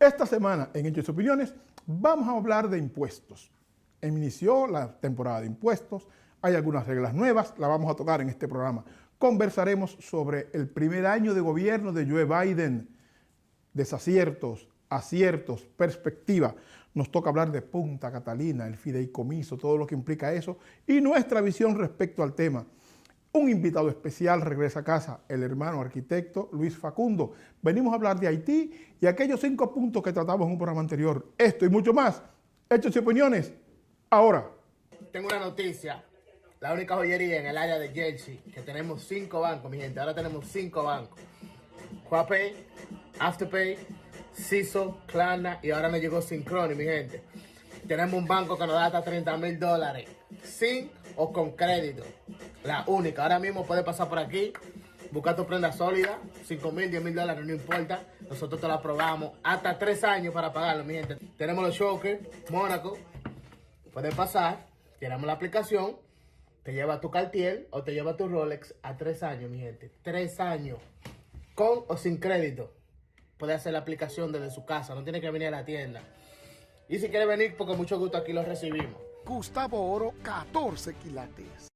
Esta semana en Hechos y Opiniones vamos a hablar de impuestos. Inició la temporada de impuestos, hay algunas reglas nuevas, la vamos a tocar en este programa. Conversaremos sobre el primer año de gobierno de Joe Biden, desaciertos, aciertos, perspectiva. Nos toca hablar de Punta Catalina, el fideicomiso, todo lo que implica eso y nuestra visión respecto al tema. Un invitado especial regresa a casa, el hermano arquitecto Luis Facundo. Venimos a hablar de Haití y aquellos 5 puntos que tratamos en un programa anterior. Esto y mucho más. Hechos y Opiniones, ahora. Tengo una noticia. La única joyería en el área de Jersey, que tenemos 5 bancos, mi gente. Ahora tenemos 5 bancos. Quapay, Afterpay, CISO, Klarna y ahora nos llegó Synchrony, mi gente. Tenemos un banco que nos da hasta $30,000, sin o con crédito. La única. Ahora mismo puedes pasar por aquí, buscar tu prenda sólida, $5,000, $10,000, no importa. Nosotros te lo aprobamos. Hasta 3 años para pagarlo, mi gente. Tenemos los Shockers, Mónaco. Puedes pasar, tiramos la aplicación, te lleva tu Cartier o te lleva tu Rolex a 3 años, mi gente. 3 años. Con o sin crédito. Puede hacer la aplicación desde su casa, no tiene que venir a la tienda. Y si quiere venir, pues con mucho gusto aquí lo recibimos. Gustavo Oro, 14 quilates.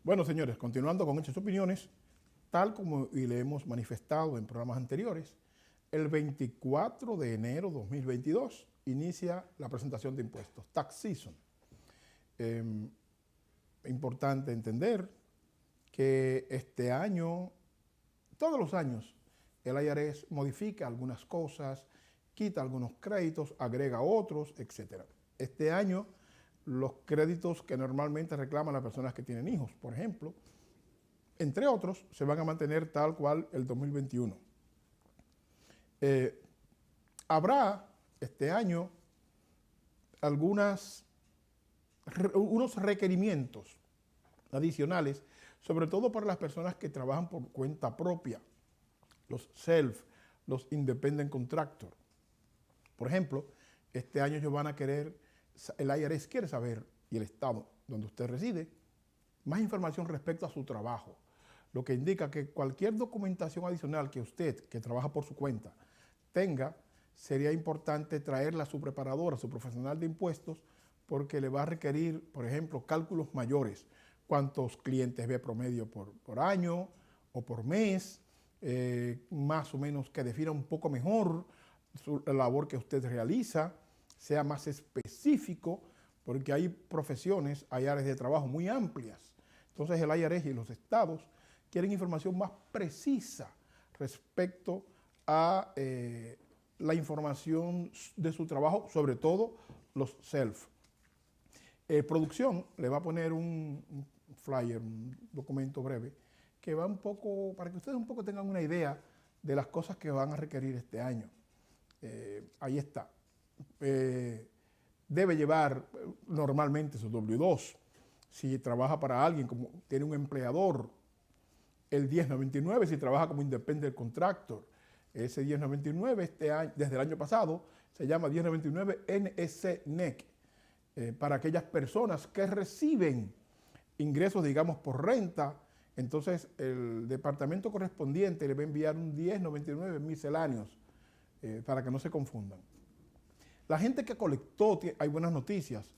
Bueno, señores, continuando con Hechos y Opiniones, tal como y le hemos manifestado en programas anteriores, el 24 de enero de 2022 inicia la presentación de impuestos, tax season. Importante entender que este año, todos los años, el IRS modifica algunas cosas, quita algunos créditos, agrega otros, etc. Este año, los créditos que normalmente reclaman las personas que tienen hijos, por ejemplo, entre otros, se van a mantener tal cual el 2021. Habrá este año unos requerimientos adicionales, sobre todo para las personas que trabajan por cuenta propia, los self, los independent contractor. Por ejemplo, este año ellos van a querer, el IRS quiere saber, y el estado donde usted reside, más información respecto a su trabajo, lo que indica que cualquier documentación adicional que usted, que trabaja por su cuenta, tenga, sería importante traerla a su preparadora, a su profesional de impuestos, porque le va a requerir, por ejemplo, cálculos mayores, cuántos clientes ve promedio por año o por mes, más o menos que defina un poco mejor la labor que usted realiza, sea más específico, porque hay profesiones, hay áreas de trabajo muy amplias. Entonces el IRS y los estados quieren información más precisa respecto a la información de su trabajo, sobre todo los self. Producción le va a poner un flyer, un documento breve, que va un poco, para que ustedes un poco tengan una idea de las cosas que van a requerir este año. Ahí está. Debe llevar normalmente su W2. Si trabaja para alguien, como tiene un empleador, el 1099 si trabaja como independent contractor. Ese 1099 este año, desde el año pasado se llama 1099 NSNEC, para aquellas personas que reciben ingresos, digamos, por renta. Entonces el departamento correspondiente le va a enviar un 1099 misceláneos, para que no se confundan. La gente que colectó, hay buenas noticias,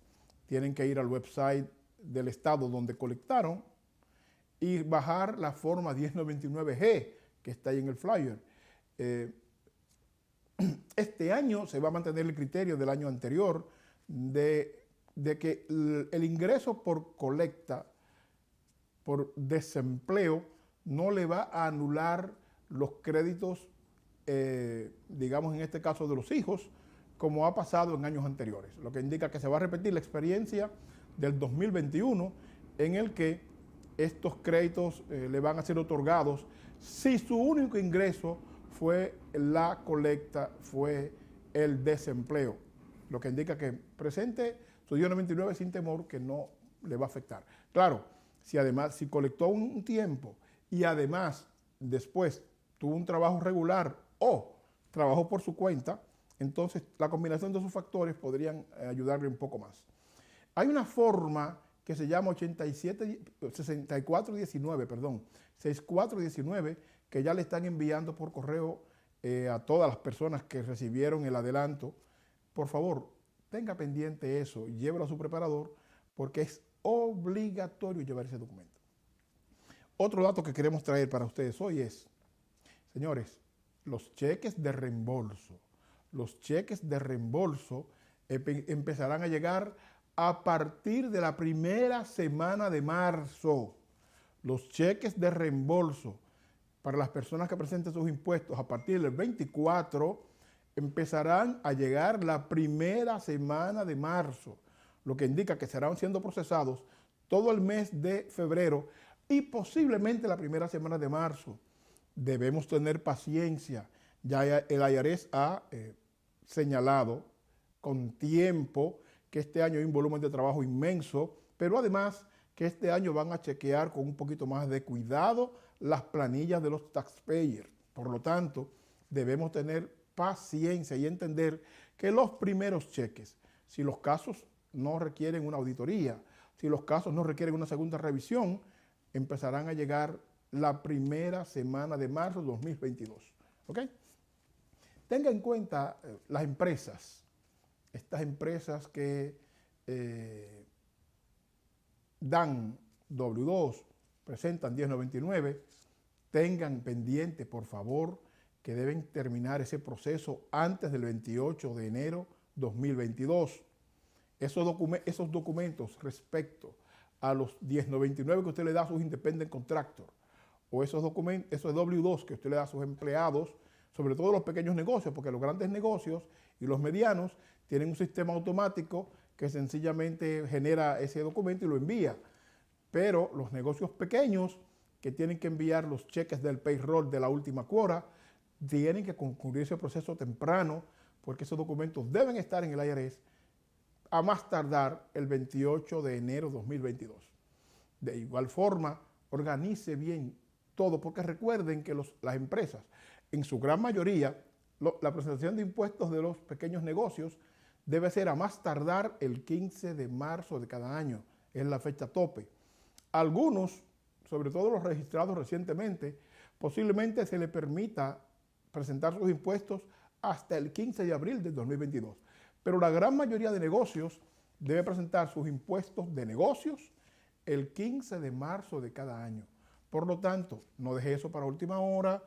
tienen que ir al website del estado donde colectaron y bajar la forma 1099G que está ahí en el flyer. Este año se va a mantener el criterio del año anterior de que el ingreso por colecta, por desempleo, no le va a anular los créditos, digamos en este caso de los hijos, como ha pasado en años anteriores, lo que indica que se va a repetir la experiencia del 2021 en el que estos créditos le van a ser otorgados si su único ingreso fue la colecta, fue el desempleo, lo que indica que presente su 1099 sin temor que no le va a afectar. Claro, si colectó un tiempo y además después tuvo un trabajo regular o trabajó por su cuenta, entonces la combinación de esos factores podrían ayudarle un poco más. Hay una forma que se llama 6419, perdón, 6419, que ya le están enviando por correo a todas las personas que recibieron el adelanto. Por favor, tenga pendiente eso, llévelo a su preparador, porque es obligatorio llevar ese documento. Otro dato que queremos traer para ustedes hoy es, señores, los cheques de reembolso. Los cheques de reembolso empezarán a llegar a partir de la primera semana de marzo. Los cheques de reembolso para las personas que presenten sus impuestos a partir del 24 empezarán a llegar la primera semana de marzo, lo que indica que serán siendo procesados todo el mes de febrero y posiblemente la primera semana de marzo. Debemos tener paciencia. Ya el IRS ha señalado con tiempo que este año hay un volumen de trabajo inmenso, pero además que este año van a chequear con un poquito más de cuidado las planillas de los taxpayers. Por lo tanto, debemos tener paciencia y entender que los primeros cheques, si los casos no requieren una auditoría, si los casos no requieren una segunda revisión, empezarán a llegar la primera semana de marzo de 2022. ¿Ok? Tenga en cuenta las empresas, estas empresas que dan W2, presentan 1099, tengan pendiente, por favor, que deben terminar ese proceso antes del 28 de enero 2022. Esos documentos respecto a los 1099 que usted le da a sus independent contractors, o esos documentos, esos W2 que usted le da a sus empleados, sobre todo los pequeños negocios, porque los grandes negocios y los medianos tienen un sistema automático que sencillamente genera ese documento y lo envía. Pero los negocios pequeños que tienen que enviar los cheques del payroll de la última cuota, tienen que concluir ese proceso temprano, porque esos documentos deben estar en el IRS a más tardar el 28 de enero de 2022. De igual forma, organice bien todo, porque recuerden que las empresas, en su gran mayoría, la presentación de impuestos de los pequeños negocios debe ser a más tardar el 15 de marzo de cada año, es la fecha tope. Algunos, sobre todo los registrados recientemente, posiblemente se les permita presentar sus impuestos hasta el 15 de abril del 2022. Pero la gran mayoría de negocios debe presentar sus impuestos de negocios el 15 de marzo de cada año. Por lo tanto, no deje eso para última hora,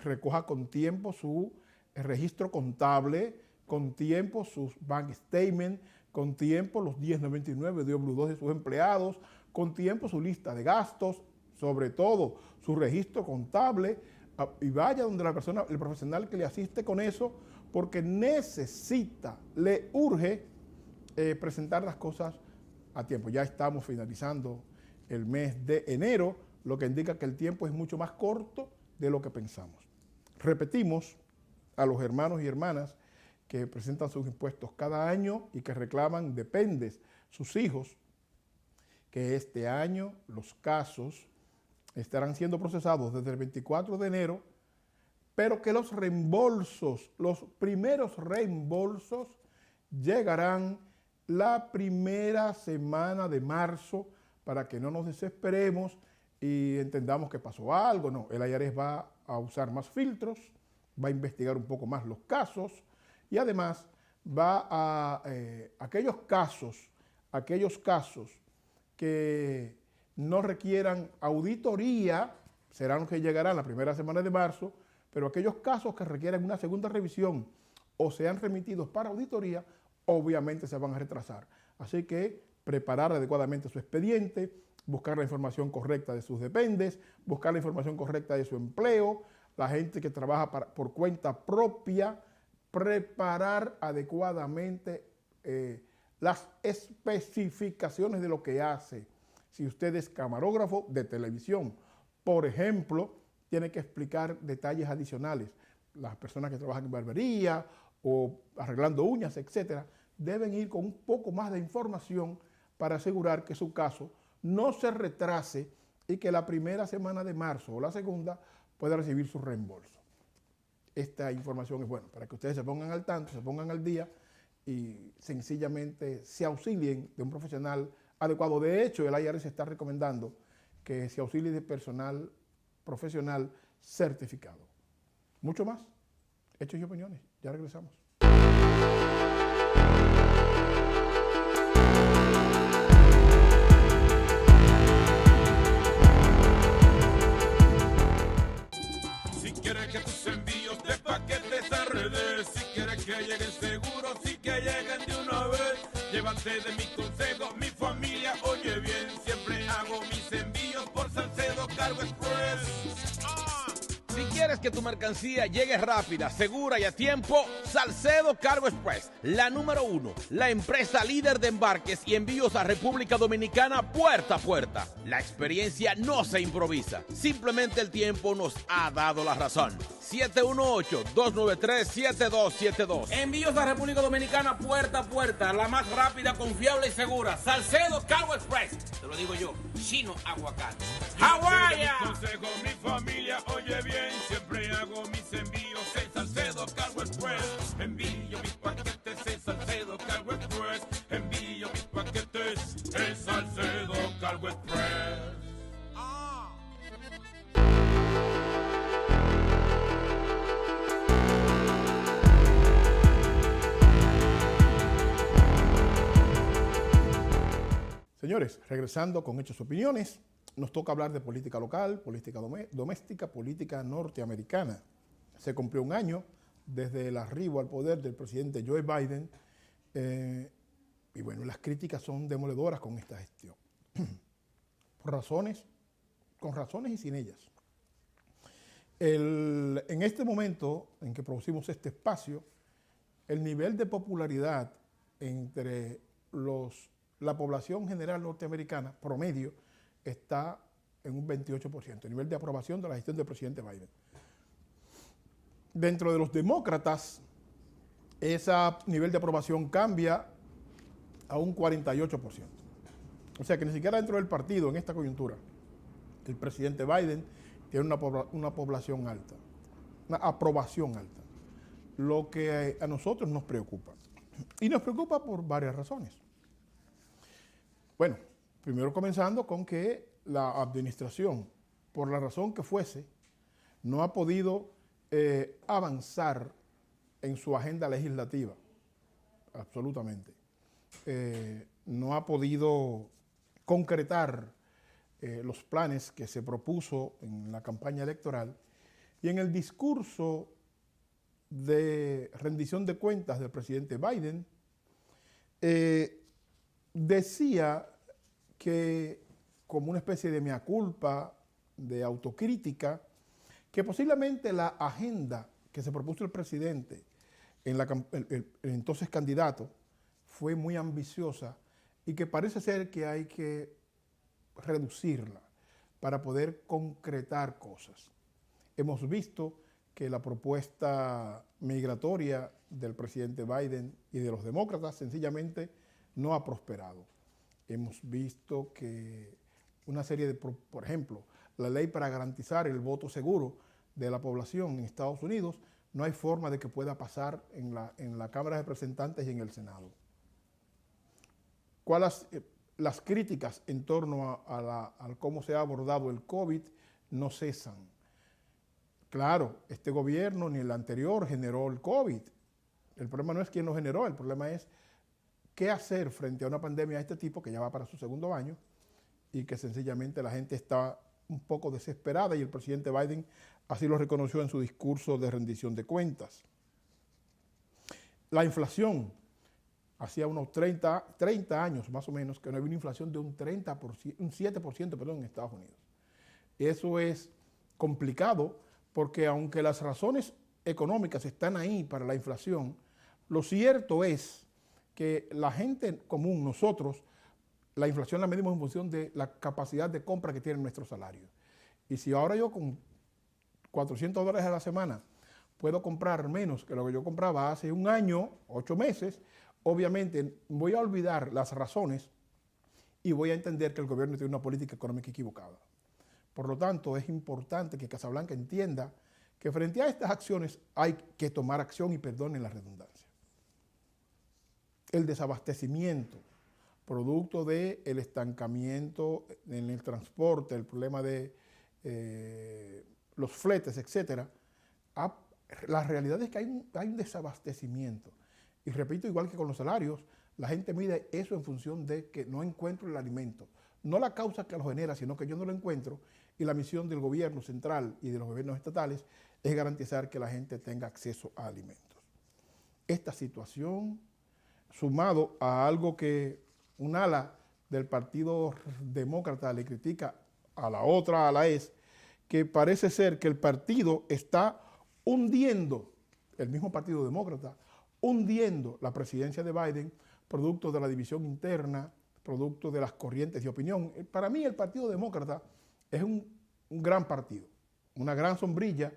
recoja con tiempo su registro contable, con tiempo sus bank statements, con tiempo los 1099 de W2 de sus empleados, con tiempo su lista de gastos, sobre todo su registro contable, y vaya donde la persona, el profesional que le asiste con eso, porque necesita, le urge presentar las cosas a tiempo. Ya estamos finalizando el mes de enero, lo que indica que el tiempo es mucho más corto de lo que pensamos. Repetimos a los hermanos y hermanas que presentan sus impuestos cada año y que reclaman dependes, sus hijos, que este año los casos estarán siendo procesados desde el 24 de enero, pero que los reembolsos, los primeros reembolsos, llegarán la primera semana de marzo para que no nos desesperemos y entendamos que pasó algo. No, el IRS va a usar más filtros, va a investigar un poco más los casos y además va a aquellos casos que no requieran auditoría, serán los que llegarán la primera semana de marzo, pero aquellos casos que requieran una segunda revisión o sean remitidos para auditoría, obviamente se van a retrasar. Así que preparar adecuadamente su expediente, buscar la información correcta de sus dependes, buscar la información correcta de su empleo, la gente que trabaja por cuenta propia, preparar adecuadamente las especificaciones de lo que hace. Si usted es camarógrafo de televisión, por ejemplo, tiene que explicar detalles adicionales. Las personas que trabajan en barbería o arreglando uñas, etcétera, deben ir con un poco más de información para asegurar que su caso no se retrase y que la primera semana de marzo o la segunda pueda recibir su reembolso. Esta información es buena para que ustedes se pongan al tanto, se pongan al día y sencillamente se auxilien de un profesional adecuado. De hecho, el IRS está recomendando que se auxilie de personal profesional certificado. Mucho más. Hechos y opiniones. Ya regresamos. Si quieres que tus envíos de paquetes a redes, si quieres que lleguen seguros, si que lleguen de una vez, llévate de mi consejo, mi familia oye bien, siempre hago mis envíos por Salcedo Cargo Express. Si quieres que tu mercancía llegue rápida, segura y a tiempo, Salcedo Cargo Express, la número 1, la empresa líder de embarques y envíos a República Dominicana puerta a puerta. La experiencia no se improvisa, simplemente el tiempo nos ha dado la razón. 718-293-7272. Envíos a República Dominicana puerta a puerta, la más rápida, confiable y segura. Salcedo Cargo Express. Te lo digo yo, Chino Aguacate. ¡Hawái! Consejo, mi familia oye bien, siempre hago mis envíos en Salcedo Cargo Express. Envío mis paquetes en Salcedo Cargo Express. Envío mis paquetes en Salcedo Cargo Express. Señores, regresando con Hechos y Opiniones, nos toca hablar de política local, política doméstica, política norteamericana. Se cumplió un año desde el arribo al poder del presidente Joe Biden y bueno, las críticas son demoledoras con esta gestión. Con razones y sin ellas. En este momento en que producimos este espacio, el nivel de popularidad entre la población general norteamericana promedio está en un 28%, el nivel de aprobación de la gestión del presidente Biden. Dentro de los demócratas, ese nivel de aprobación cambia a un 48%. O sea que ni siquiera dentro del partido, en esta coyuntura, el presidente Biden tiene una población alta, una aprobación alta, lo que a nosotros nos preocupa. Y nos preocupa por varias razones. Bueno, primero comenzando con que la administración, por la razón que fuese, no ha podido avanzar en su agenda legislativa, absolutamente. No ha podido concretar los planes que se propuso en la campaña electoral y en el discurso de rendición de cuentas del presidente Biden, decía que como una especie de mea culpa, de autocrítica, que posiblemente la agenda que se propuso el presidente, el entonces candidato, fue muy ambiciosa y que parece ser que hay que reducirla para poder concretar cosas. Hemos visto que la propuesta migratoria del presidente Biden y de los demócratas sencillamente no ha prosperado. Hemos visto que una serie de, por ejemplo, la ley para garantizar el voto seguro de la población en Estados Unidos, no hay forma de que pueda pasar en la Cámara de Representantes y en el Senado. ¿Cuáles las críticas en torno a cómo se ha abordado el COVID no cesan? Claro, este gobierno ni el anterior generó el COVID. El problema no es quién lo generó, el problema es qué hacer frente a una pandemia de este tipo que ya va para su segundo año y que sencillamente la gente está un poco desesperada y el presidente Biden así lo reconoció en su discurso de rendición de cuentas. La inflación, hacía unos 30 años más o menos que no había una inflación de un 7% en Estados Unidos. Eso es complicado porque aunque las razones económicas están ahí para la inflación, lo cierto es que la gente común, nosotros, la inflación la medimos en función de la capacidad de compra que tiene nuestro salario. Y si ahora yo con $400 a la semana puedo comprar menos que lo que yo compraba hace un año, 8 meses, obviamente voy a olvidar las razones y voy a entender que el gobierno tiene una política económica equivocada. Por lo tanto, es importante que Casablanca entienda que frente a estas acciones hay que tomar acción y perdonen la redundancia. el desabastecimiento, producto del estancamiento en el transporte, el problema de los fletes, etcétera, la realidad es que hay un desabastecimiento. Y repito, igual que con los salarios, la gente mide eso en función de que no encuentro el alimento. No la causa que lo genera, sino que yo no lo encuentro. Y la misión del gobierno central y de los gobiernos estatales es garantizar que la gente tenga acceso a alimentos. Esta situación, sumado a algo que un ala del Partido Demócrata le critica a la otra ala, es que parece ser que el partido está hundiendo, el mismo Partido Demócrata, hundiendo la presidencia de Biden, producto de la división interna, producto de las corrientes de opinión. Para mí el Partido Demócrata es un gran partido, una gran sombrilla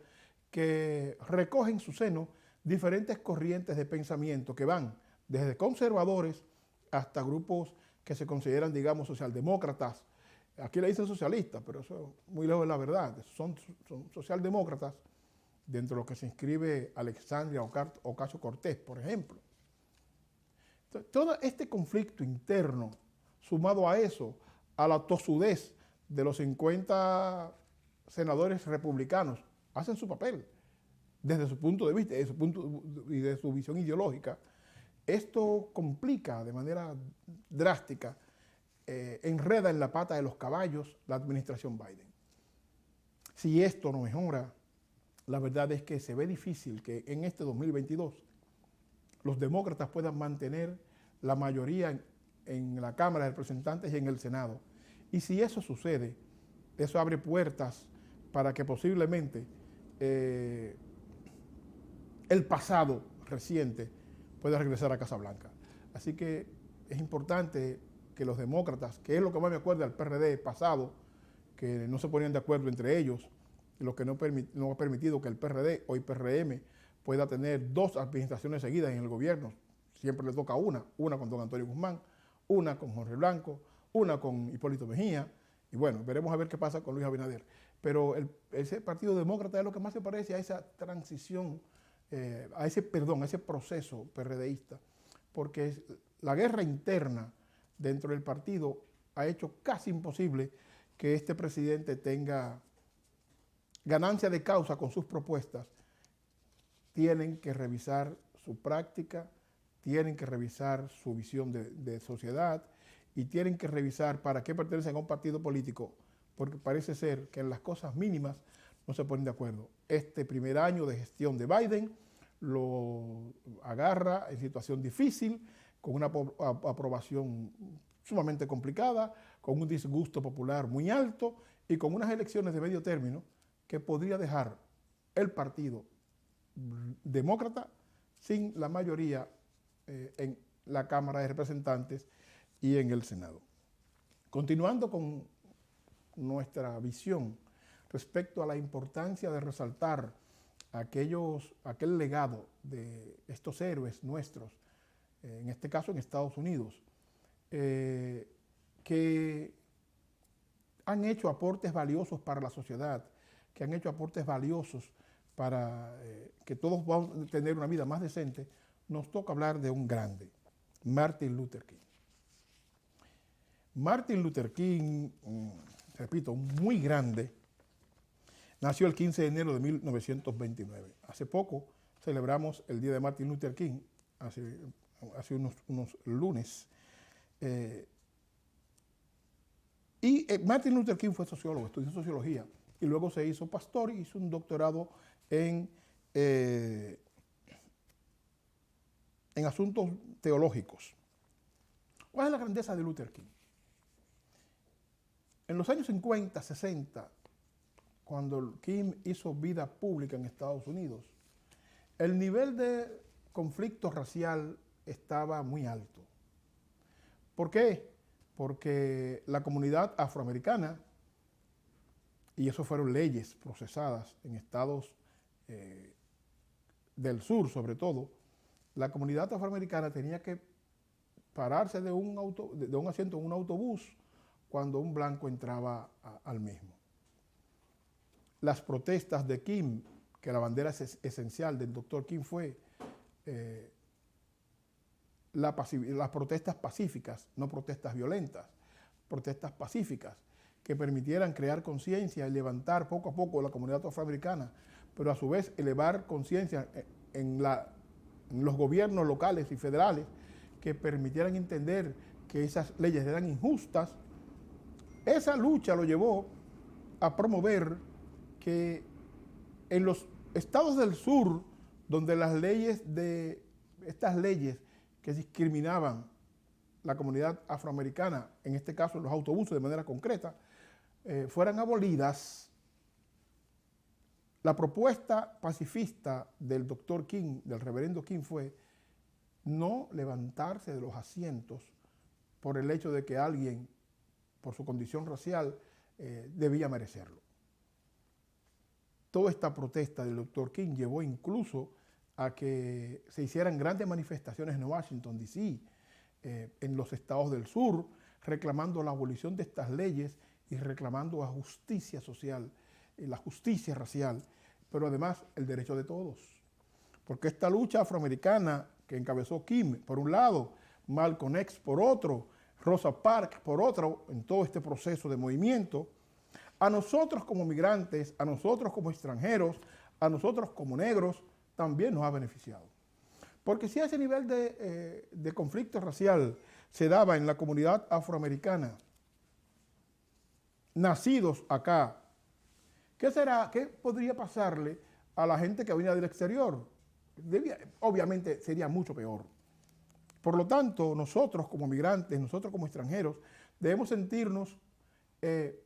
que recoge en su seno diferentes corrientes de pensamiento que van desde conservadores hasta grupos que se consideran, digamos, socialdemócratas. Aquí le dicen socialistas, pero eso es muy lejos de la verdad. Son socialdemócratas, dentro de lo que se inscribe Alexandria Ocasio-Cortez, por ejemplo. Entonces, todo este conflicto interno, sumado a eso, a la tosudez de los 50 senadores republicanos, hacen su papel desde su punto de vista y de su visión ideológica. Esto complica de manera drástica, enreda en la pata de los caballos la administración Biden. Si esto no mejora, la verdad es que se ve difícil que en este 2022 los demócratas puedan mantener la mayoría en la Cámara de Representantes y en el Senado. Y si eso sucede, eso abre puertas para que posiblemente el pasado reciente pueda regresar a Casa Blanca. Así que es importante que los demócratas, que es lo que más me acuerda al PRD pasado, que no se ponían de acuerdo entre ellos, lo que no ha permitido que el PRD, hoy PRM, pueda tener 2 administraciones seguidas en el gobierno. Siempre le toca una con don Antonio Guzmán, una con Jorge Blanco, una con Hipólito Mejía, y bueno, veremos a ver qué pasa con Luis Abinader. Pero ese Partido Demócrata es lo que más se parece a esa transición, a ese proceso PRDista, porque la guerra interna dentro del partido ha hecho casi imposible que este presidente tenga ganancia de causa con sus propuestas. Tienen que revisar su práctica, tienen que revisar su visión de sociedad y tienen que revisar para qué pertenecen a un partido político, porque parece ser que en las cosas mínimas no se ponen de acuerdo. Este primer año de gestión de Biden lo agarra en situación difícil, con una aprobación sumamente complicada, con un disgusto popular muy alto y con unas elecciones de medio término que podría dejar el Partido Demócrata sin la mayoría en la Cámara de Representantes y en el Senado. Continuando con nuestra visión respecto a la importancia de resaltar aquel legado de estos héroes nuestros, en este caso en Estados Unidos, que han hecho aportes valiosos para la sociedad, que han hecho aportes valiosos para que todos vamos a tener una vida más decente, nos toca hablar de un grande, Martin Luther King. Martin Luther King, repito, muy grande, nació el 15 de enero de 1929. Hace poco celebramos el día de Martin Luther King, hace unos lunes. Martin Luther King fue sociólogo, estudió sociología y luego se hizo pastor y hizo un doctorado en asuntos teológicos. ¿Cuál es la grandeza de Luther King? En los años 50, 60, cuando King hizo vida pública en Estados Unidos, el nivel de conflicto racial estaba muy alto. ¿Por qué? Porque la comunidad afroamericana, y eso fueron leyes procesadas en estados del sur sobre todo, la comunidad afroamericana tenía que pararse de un asiento en un autobús cuando un blanco entraba al mismo. Las protestas de King, que la bandera esencial del Dr. King fue las protestas pacíficas, no protestas violentas, protestas pacíficas, que permitieran crear conciencia y levantar poco a poco la comunidad afroamericana, pero a su vez elevar conciencia en los gobiernos locales y federales, que permitieran entender que esas leyes eran injustas. Esa lucha lo llevó a promover que en los estados del sur, donde estas leyes que discriminaban la comunidad afroamericana, en este caso los autobuses de manera concreta, fueran abolidas, la propuesta pacifista del doctor King, del reverendo King, fue no levantarse de los asientos por el hecho de que alguien, por su condición racial, debía merecerlo. Toda esta protesta del doctor King llevó incluso a que se hicieran grandes manifestaciones en Washington, D.C., en los estados del sur, reclamando la abolición de estas leyes y reclamando la justicia social, la justicia racial, pero además el derecho de todos. Porque esta lucha afroamericana que encabezó King, por un lado, Malcolm X por otro, Rosa Parks por otro, en todo este proceso de movimiento, a nosotros como migrantes, a nosotros como extranjeros, a nosotros como negros, también nos ha beneficiado. Porque si ese nivel de conflicto racial se daba en la comunidad afroamericana, nacidos acá, ¿qué podría pasarle a la gente que venía del exterior? Obviamente sería mucho peor. Por lo tanto, nosotros como migrantes, nosotros como extranjeros, debemos sentirnos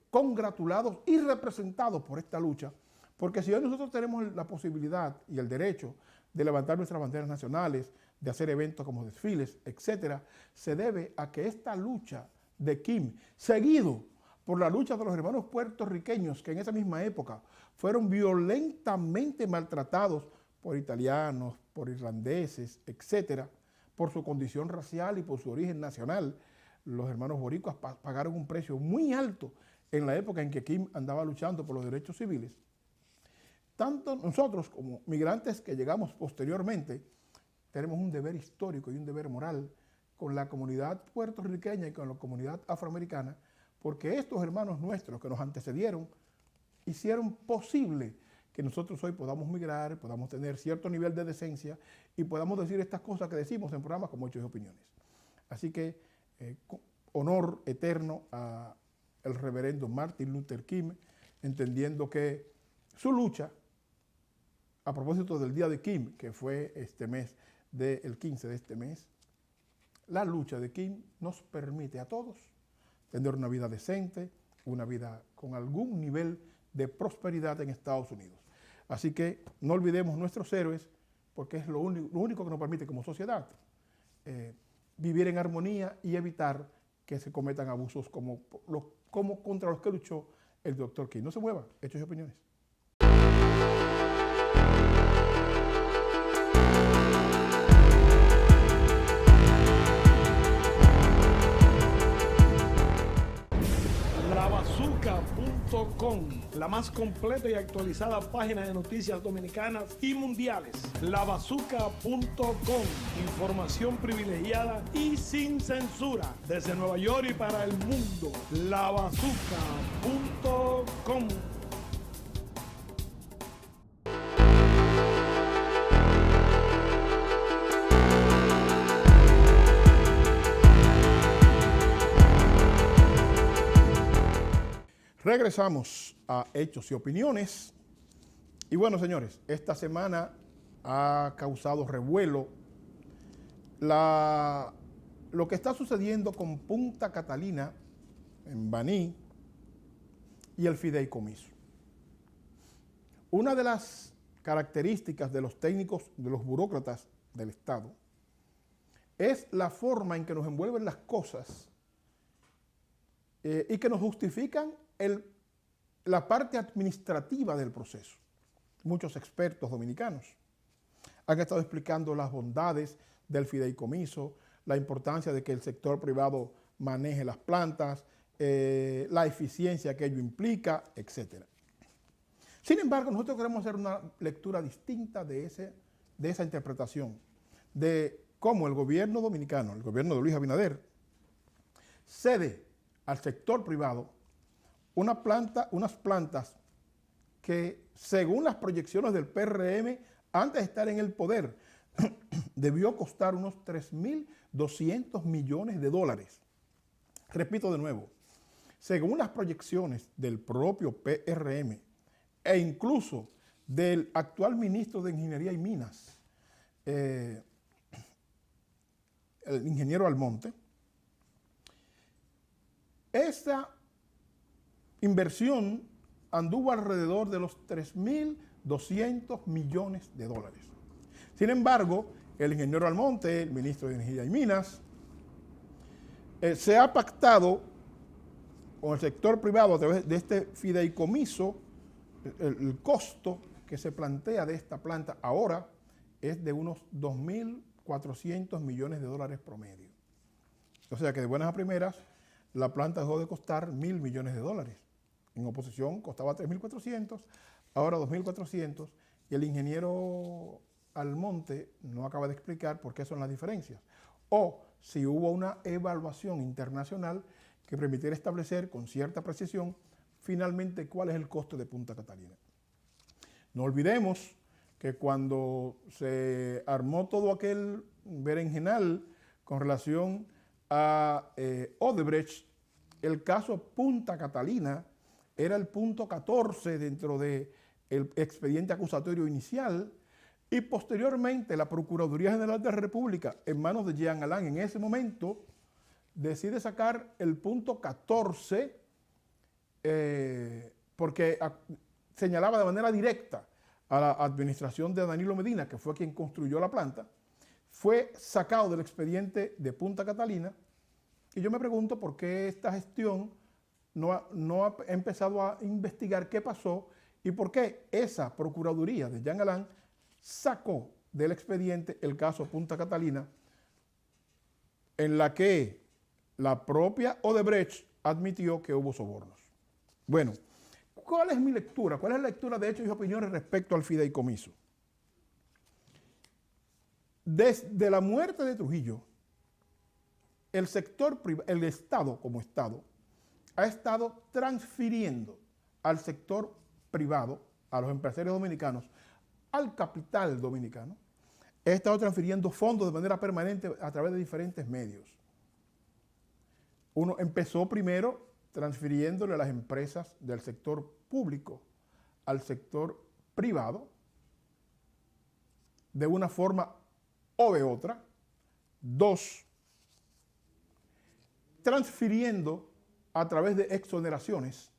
congratulados y representados por esta lucha, porque si hoy nosotros tenemos la posibilidad y el derecho de levantar nuestras banderas nacionales, de hacer eventos como desfiles, etcétera, se debe a que esta lucha de King, seguido por la lucha de los hermanos puertorriqueños que en esa misma época fueron violentamente maltratados por italianos, por irlandeses, etcétera, por su condición racial y por su origen nacional. Los hermanos boricuas pagaron un precio muy alto en la época en que King andaba luchando por los derechos civiles. Tanto nosotros como migrantes que llegamos posteriormente, tenemos un deber histórico y un deber moral con la comunidad puertorriqueña y con la comunidad afroamericana, porque estos hermanos nuestros que nos antecedieron hicieron posible que nosotros hoy podamos migrar, podamos tener cierto nivel de decencia y podamos decir estas cosas que decimos en programas como Hechos y Opiniones. Así que honor eterno al reverendo Martin Luther King, entendiendo que su lucha, a propósito del día de King, que fue este mes, el 15 de este mes, la lucha de King nos permite a todos tener una vida decente, una vida con algún nivel de prosperidad en Estados Unidos. Así que no olvidemos nuestros héroes, porque es lo único que nos permite como sociedad vivir en armonía y evitar que se cometan abusos como contra los que luchó el doctor King. No se mueva, Hechos y Opiniones. Lavazooka.com, la más completa y actualizada página de noticias dominicanas y mundiales. Lavazooka.com, información privilegiada y sin censura, desde Nueva York y para el mundo. Lavazooka.com. Regresamos a Hechos y Opiniones. Y bueno, señores, esta semana ha causado revuelo lo que está sucediendo con Punta Catalina, en Baní, y el fideicomiso. Una de las características de los técnicos, de los burócratas del Estado, es la forma en que nos envuelven las cosas y que nos justifican la parte administrativa del proceso. Muchos expertos dominicanos han estado explicando las bondades del fideicomiso, la importancia de que el sector privado maneje las plantas, la eficiencia que ello implica, etc. Sin embargo, nosotros queremos hacer una lectura distinta de esa interpretación, de cómo el gobierno dominicano, el gobierno de Luis Abinader, cede al sector privado unas plantas que, según las proyecciones del PRM, antes de estar en el poder, debió costar unos 3.200 millones de dólares. Repito de nuevo, según las proyecciones del propio PRM e incluso del actual ministro de Ingeniería y Minas, el ingeniero Almonte, esa inversión anduvo alrededor de los 3.200 millones de dólares. Sin embargo, el ingeniero Almonte, el ministro de Energía y Minas, se ha pactado con el sector privado a través de este fideicomiso. El costo que se plantea de esta planta ahora es de unos 2.400 millones de dólares promedio. O sea que de buenas a primeras, la planta dejó de costar 1.000 millones de dólares. En oposición costaba 3.400, ahora 2.400, y el ingeniero Almonte no acaba de explicar por qué son las diferencias, o si hubo una evaluación internacional que permitiera establecer con cierta precisión finalmente cuál es el costo de Punta Catalina. No olvidemos que cuando se armó todo aquel berenjenal con relación a Odebrecht, el caso Punta Catalina era el punto 14 dentro del expediente acusatorio inicial, y posteriormente la Procuraduría General de la República, en manos de Jean Alain en ese momento, decide sacar el punto 14 porque señalaba de manera directa a la administración de Danilo Medina, que fue quien construyó la planta. Fue sacado del expediente de Punta Catalina, y yo me pregunto por qué esta gestión no ha empezado a investigar qué pasó y por qué esa Procuraduría de Jean Alain sacó del expediente el caso Punta Catalina, en la que la propia Odebrecht admitió que hubo sobornos. Bueno, ¿cuál es mi lectura? ¿Cuál es la lectura de hechos y opiniones respecto al fideicomiso? Desde la muerte de Trujillo, el sector privado, el Estado como Estado, ha estado transfiriendo al sector privado, a los empresarios dominicanos, al capital dominicano. Ha estado transfiriendo fondos de manera permanente a través de diferentes medios. Uno empezó primero transfiriéndole a las empresas del sector público al sector privado, de una forma o de otra. Dos, transfiriendo a través de exoneraciones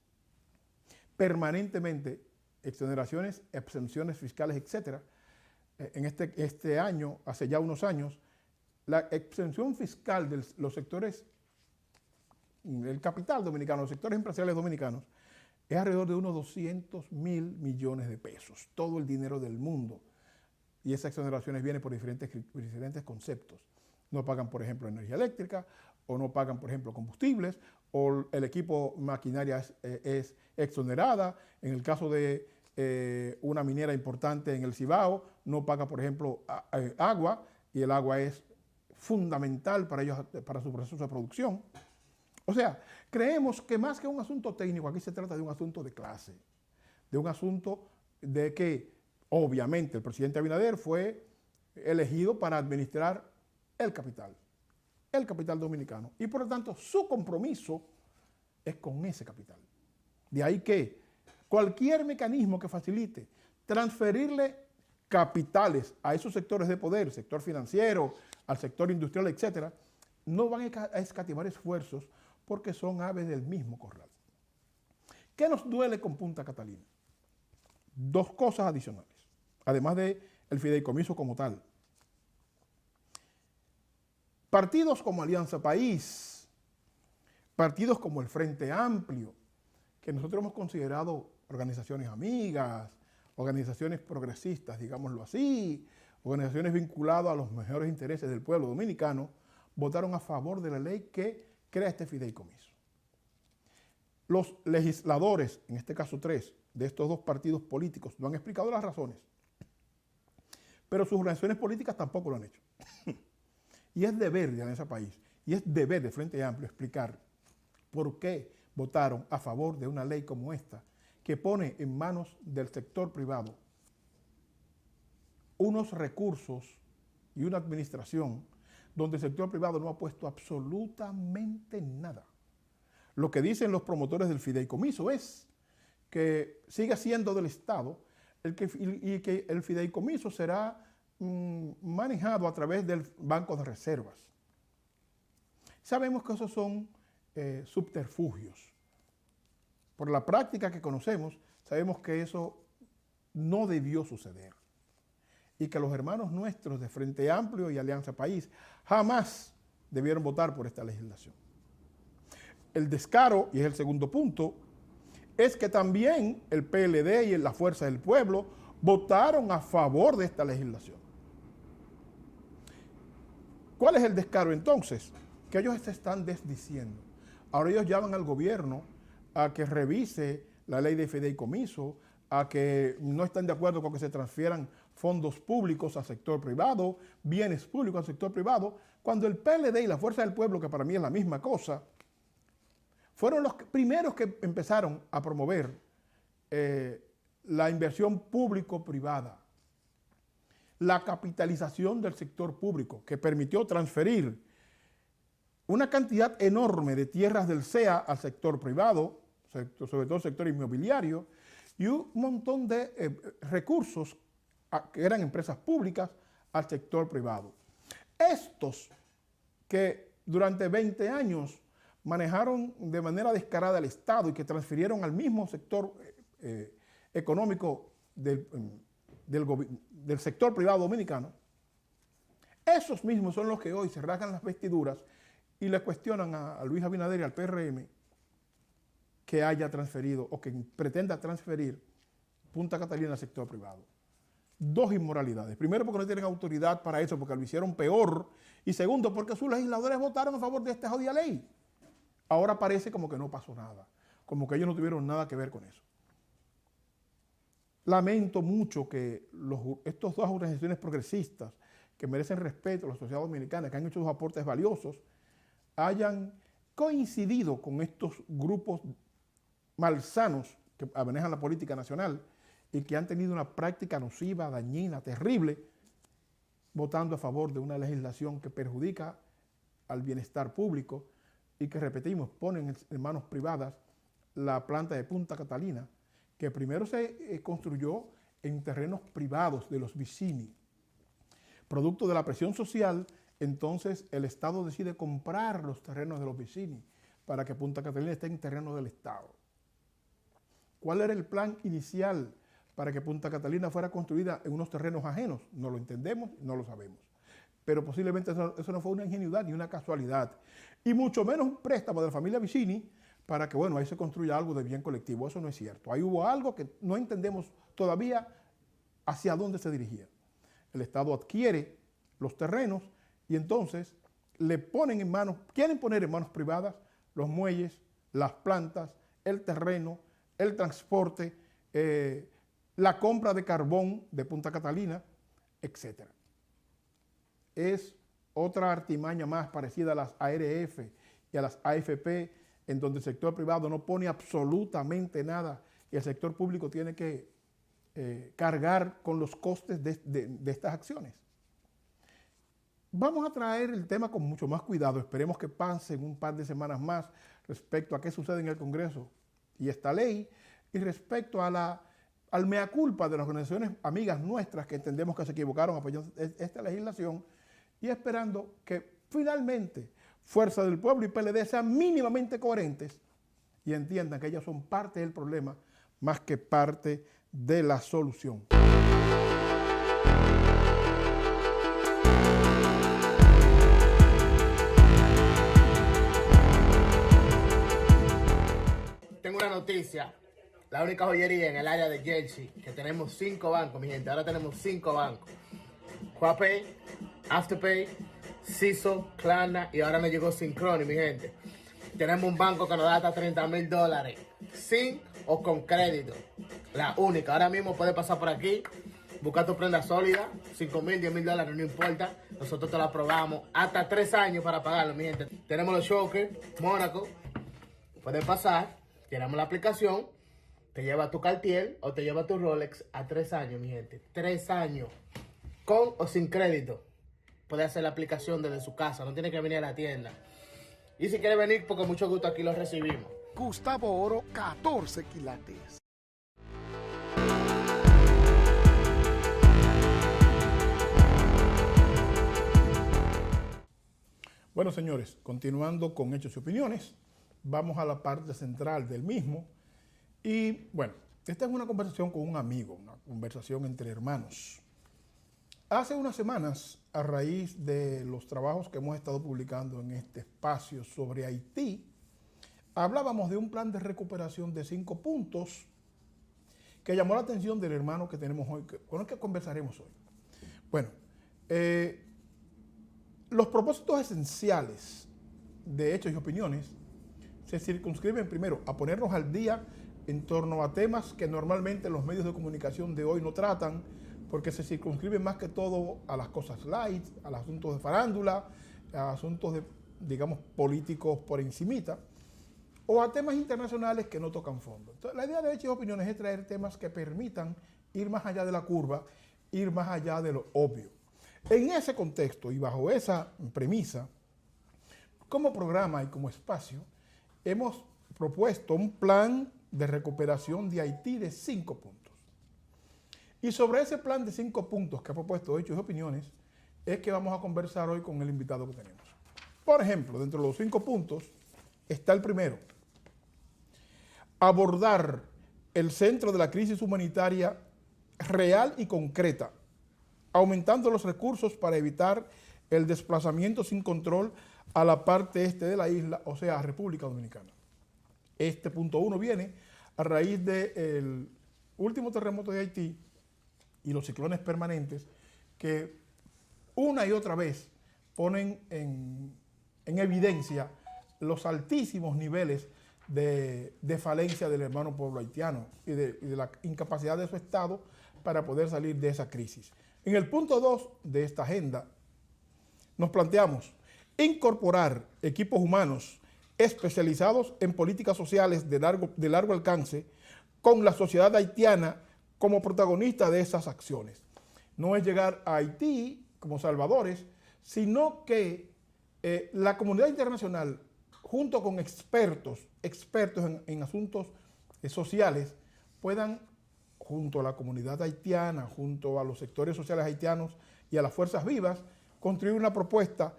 permanentemente, exoneraciones, exenciones fiscales, etc. En este año, hace ya unos años, la exención fiscal de los sectores, del capital dominicano, los sectores empresariales dominicanos, es alrededor de unos 200.000 millones de pesos, todo el dinero del mundo. Y esas exoneraciones vienen por diferentes conceptos. No pagan, por ejemplo, energía eléctrica, o no pagan, por ejemplo, combustibles, o el equipo maquinaria es exonerada. En el caso de una minera importante en el Cibao, no paga, por ejemplo, agua, y el agua es fundamental para ellos, para su proceso de producción. O sea, creemos que más que un asunto técnico, aquí se trata de un asunto de clase, de un asunto de que, obviamente, el presidente Abinader fue elegido para administrar el capital dominicano, y por lo tanto su compromiso es con ese capital. De ahí que cualquier mecanismo que facilite transferirle capitales a esos sectores de poder, sector financiero, al sector industrial, etcétera, no van a escatimar esfuerzos porque son aves del mismo corral. ¿Qué nos duele con Punta Catalina? Dos cosas adicionales, además del fideicomiso como tal. Partidos como Alianza País, partidos como el Frente Amplio, que nosotros hemos considerado organizaciones amigas, organizaciones progresistas, digámoslo así, organizaciones vinculadas a los mejores intereses del pueblo dominicano, votaron a favor de la ley que crea este fideicomiso. Los legisladores, en este caso 3, de estos dos partidos políticos, no han explicado las razones, pero sus organizaciones políticas tampoco lo han hecho. Y es deber de Alianza País, y es deber de Frente Amplio explicar por qué votaron a favor de una ley como esta, que pone en manos del sector privado unos recursos y una administración donde el sector privado no ha puesto absolutamente nada. Lo que dicen los promotores del fideicomiso es que siga siendo del Estado y que el fideicomiso será manejado a través del Banco de Reservas. Sabemos que esos son subterfugios. Por la práctica que conocemos, sabemos que eso no debió suceder y que los hermanos nuestros de Frente Amplio y Alianza País jamás debieron votar por esta legislación. El descaro, y es el segundo punto, es que también el PLD y la Fuerza del Pueblo votaron a favor de esta legislación. ¿Cuál es el descaro entonces? Que ellos se están desdiciendo. Ahora ellos llaman al gobierno a que revise la ley de fideicomiso, a que no están de acuerdo con que se transfieran fondos públicos al sector privado, bienes públicos al sector privado, cuando el PLD y la Fuerza del Pueblo, que para mí es la misma cosa, fueron los primeros que empezaron a promover la inversión público-privada, la capitalización del sector público, que permitió transferir una cantidad enorme de tierras del CEA al sector privado, sobre todo el sector inmobiliario, y un montón de recursos que eran empresas públicas al sector privado. Estos que durante 20 años manejaron de manera descarada el Estado y que transfirieron al mismo sector económico del sector privado dominicano, esos mismos son los que hoy se rasgan las vestiduras y le cuestionan a Luis Abinader y al PRM que haya transferido o que pretenda transferir Punta Catalina al sector privado. Dos inmoralidades. Primero, porque no tienen autoridad para eso, porque lo hicieron peor. Y segundo, porque sus legisladores votaron a favor de esta jodida ley. Ahora parece como que no pasó nada, como que ellos no tuvieron nada que ver con eso. Lamento mucho que estos dos organizaciones progresistas que merecen respeto, la sociedad dominicana, que han hecho sus aportes valiosos, hayan coincidido con estos grupos malsanos que manejan la política nacional y que han tenido una práctica nociva, dañina, terrible, votando a favor de una legislación que perjudica al bienestar público y que, repetimos, ponen en manos privadas la planta de Punta Catalina, que primero se construyó en terrenos privados de los Vicini. Producto de la presión social, entonces el Estado decide comprar los terrenos de los Vicini para que Punta Catalina esté en terreno del Estado. ¿Cuál era el plan inicial para que Punta Catalina fuera construida en unos terrenos ajenos? No lo entendemos, no lo sabemos. Pero posiblemente eso no fue una ingenuidad ni una casualidad. Y mucho menos un préstamo de la familia Vicini para que, bueno, ahí se construya algo de bien colectivo. Eso no es cierto. Ahí hubo algo que no entendemos todavía hacia dónde se dirigía. El Estado adquiere los terrenos y entonces le ponen en manos, quieren poner en manos privadas los muelles, las plantas, el terreno, el transporte, la compra de carbón de Punta Catalina, etc. Es otra artimaña más parecida a las ARF y a las AFP, en donde el sector privado no pone absolutamente nada y el sector público tiene que cargar con los costes de estas acciones. Vamos a traer el tema con mucho más cuidado. Esperemos que pasen un par de semanas más respecto a qué sucede en el Congreso y esta ley, y respecto a al mea culpa de las organizaciones amigas nuestras que entendemos que se equivocaron apoyando esta legislación, y esperando que finalmente Fuerza del Pueblo y PLD sean mínimamente coherentes y entiendan que ellas son parte del problema más que parte de la solución. Tengo una noticia. La única joyería en el área de Jersey, que tenemos 5 bancos, mi gente. Ahora tenemos 5 bancos. QuaPay, Afterpay, CISO, Klarna y ahora nos llegó Synchrony, mi gente. Tenemos un banco que nos da hasta $30,000, sin o con crédito. La única. Ahora mismo puedes pasar por aquí, buscar tu prenda sólida, $5,000, $10,000, no importa. nosotros te lo aprobamos hasta 3 años para pagarlo, mi gente. Tenemos los Shockers, Mónaco, puedes pasar, tenemos la aplicación, te lleva tu Cartier o te lleva tu Rolex a 3 años, mi gente. 3 años, con o sin crédito. Puede hacer la aplicación desde su casa, no tiene que venir a la tienda. Y si quiere venir, pues con mucho gusto aquí lo recibimos. Gustavo Oro, 14 quilates. Bueno, señores, continuando con hechos y opiniones, vamos a la parte central del mismo. Y bueno, esta es una conversación con un amigo, una conversación entre hermanos. Hace unas semanas, a raíz de los trabajos que hemos estado publicando en este espacio sobre Haití, hablábamos de un plan de recuperación de 5 puntos que llamó la atención del hermano que tenemos hoy, con el que conversaremos hoy. Bueno, los propósitos esenciales de hechos y opiniones se circunscriben primero a ponernos al día en torno a temas que normalmente los medios de comunicación de hoy no tratan, porque se circunscriben más que todo a las cosas light, a los asuntos de farándula, a asuntos de, digamos, políticos por encimita, o a temas internacionales que no tocan fondo. Entonces, la idea de hechos y opiniones es traer temas que permitan ir más allá de la curva, ir más allá de lo obvio. En ese contexto y bajo esa premisa, como programa y como espacio, hemos propuesto un plan de recuperación de Haití de 5 puntos. Y sobre ese plan de 5 puntos que ha propuesto Hechos y Opiniones, es que vamos a conversar hoy con el invitado que tenemos. Por ejemplo, dentro de los 5 puntos está el primero: abordar el centro de la crisis humanitaria real y concreta, aumentando los recursos para evitar el desplazamiento sin control a la parte este de la isla, o sea, a República Dominicana. Este punto 1 viene a raíz del último terremoto de Haití y los ciclones permanentes que una y otra vez ponen en evidencia los altísimos niveles de falencia del hermano pueblo haitiano y de la incapacidad de su Estado para poder salir de esa crisis. En el punto 2 de esta agenda nos planteamos incorporar equipos humanos especializados en políticas sociales de largo alcance con la sociedad haitiana como protagonista de esas acciones. No es llegar a Haití como salvadores, sino que la comunidad internacional, junto con expertos en asuntos sociales, puedan, junto a la comunidad haitiana, junto a los sectores sociales haitianos y a las fuerzas vivas, construir una propuesta